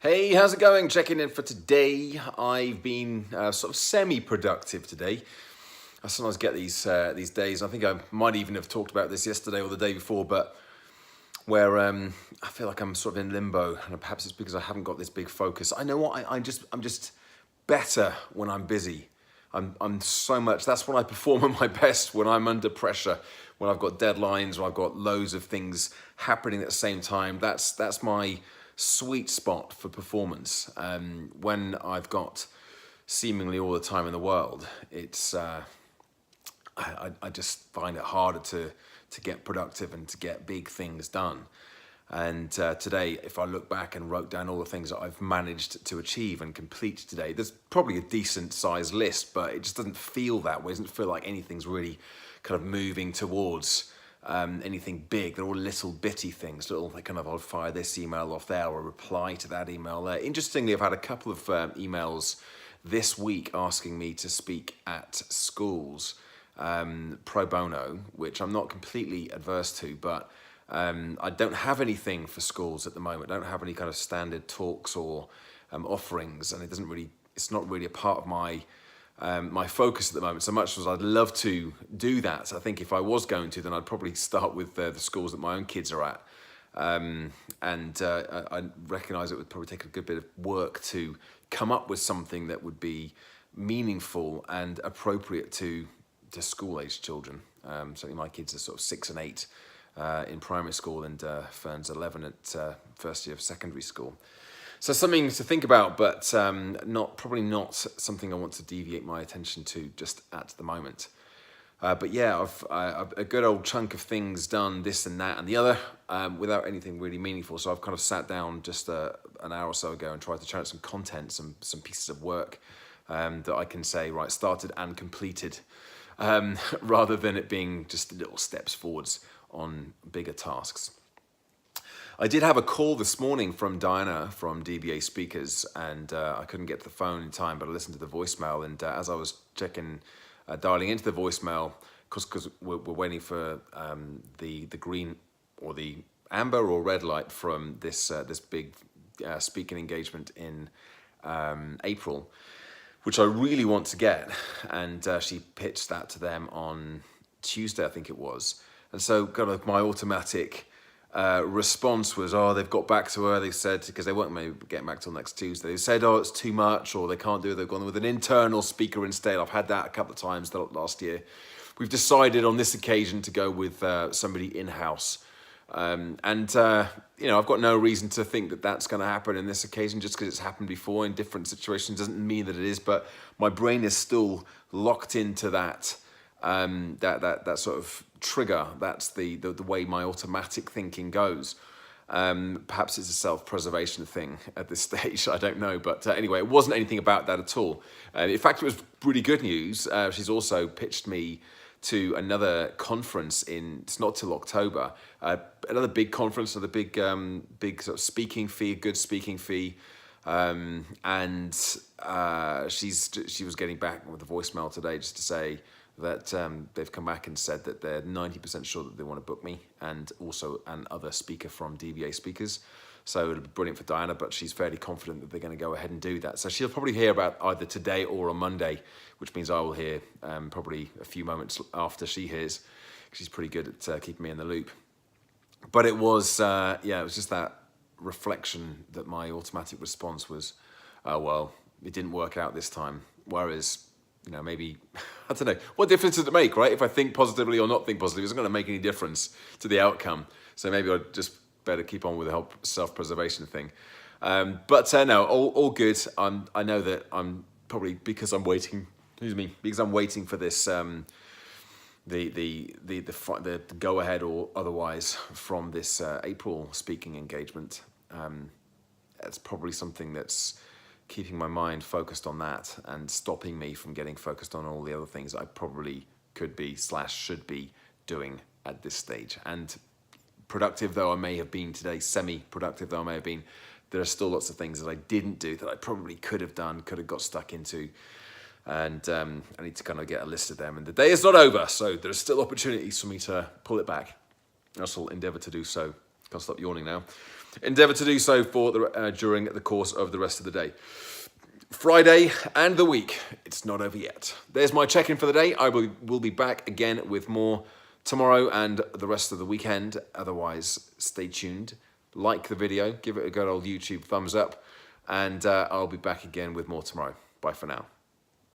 Hey, how's it going? Checking in for today. I've been sort of semi-productive today. I sometimes get these days. I think I might even have talked about this yesterday or the day before, but where I feel like I'm sort of in limbo, and perhaps it's because I haven't got this big focus. I know what I'm just better when I'm busy. I'm so much. That's when I perform at my best, when I'm under pressure, when I've got deadlines, when I've got loads of things happening at the same time. That's my sweet spot for performance. When I've got seemingly all the time in the world, it's I just find it harder to get productive and to get big things done. And today, if I look back and wrote down all the things that I've managed to achieve and complete today, there's probably a decent sized list, but it just doesn't feel that way. It doesn't feel like anything's really kind of moving towards anything big. They're all little bitty things, little like kind of I'll fire this email off there or reply to that email there. Interestingly, I've had a couple of emails this week asking me to speak at schools pro bono, which I'm not completely adverse to, but I don't have anything for schools at the moment. I don't have any kind of standard talks or offerings, and it's not really a part of my my focus at the moment, so much as I'd love to do that. So I think if I was going to, then I'd probably start with the schools that my own kids are at. I recognise it would probably take a good bit of work to come up with something that would be meaningful and appropriate to school-aged children. Certainly my kids are sort of 6 and 8 in primary school, and Fern's 11 at first year of secondary school. So something to think about, but probably not something I want to deviate my attention to just at the moment. But yeah, I've a good old chunk of things done, this and that and the other, without anything really meaningful. So I've kind of sat down just an hour or so ago and tried to churn some content, some pieces of work that I can say, right, started and completed, rather than it being just little steps forwards on bigger tasks. I did have a call this morning from Diana from DBA Speakers, and I couldn't get to the phone in time, but I listened to the voicemail, and as I was dialing into the voicemail, because we're waiting for the green or the amber or red light from this big speaking engagement in April, which I really want to get, and she pitched that to them on Tuesday, I think it was. And so kind of my automatic response was, they've got back to her. They said, because they weren't maybe getting back till next Tuesday, they said, it's too much, or they can't do it. They've gone with an internal speaker instead. I've had that a couple of times last year. We've decided on this occasion to go with somebody in-house. I've got no reason to think that that's going to happen in this occasion. Just because it's happened before in different situations doesn't mean that it is, but my brain is still locked into that that sort of trigger. That's the way my automatic thinking goes. Perhaps it's a self-preservation thing at this stage, I don't know, but anyway, it wasn't anything about that at all. In fact, it was really good news. She's also pitched me to another conference it's not till October, another big conference, another big sort of speaking fee, a good speaking fee. She was getting back with a voicemail today just to say that they've come back and said that they're 90% sure that they want to book me, and also another speaker from DBA Speakers. So it'll be brilliant for Diana, but she's fairly confident that they're going to go ahead and do that. So she'll probably hear about either today or on Monday, which means I will hear probably a few moments after she hears. She's pretty good at keeping me in the loop. But it was, it was just that reflection that my automatic response was, well, it didn't work out this time. Whereas, maybe, I don't know, what difference does it make, right? If I think positively or not think positively, it's not going to make any difference to the outcome. So maybe I'd just better keep on with the whole self-preservation thing. No, all good. I know that I'm probably, because I'm waiting for this, the go ahead or otherwise from this April speaking engagement. It's probably something that's keeping my mind focused on that and stopping me from getting focused on all the other things I probably could be / should be doing at this stage. And productive though I may have been today, semi-productive though I may have been, there are still lots of things that I didn't do that I probably could have done, could have got stuck into. And I need to kind of get a list of them. And the day is not over, so there's still opportunities for me to pull it back. I shall endeavour to do so. Can't stop yawning now. endeavour to do so for during the course of the rest of the day. Friday and the week, it's not over yet. There's my check-in for the day. I will be back again with more tomorrow and the rest of the weekend. Otherwise, stay tuned. Like the video, give it a good old YouTube thumbs up, and I'll be back again with more tomorrow. Bye for now.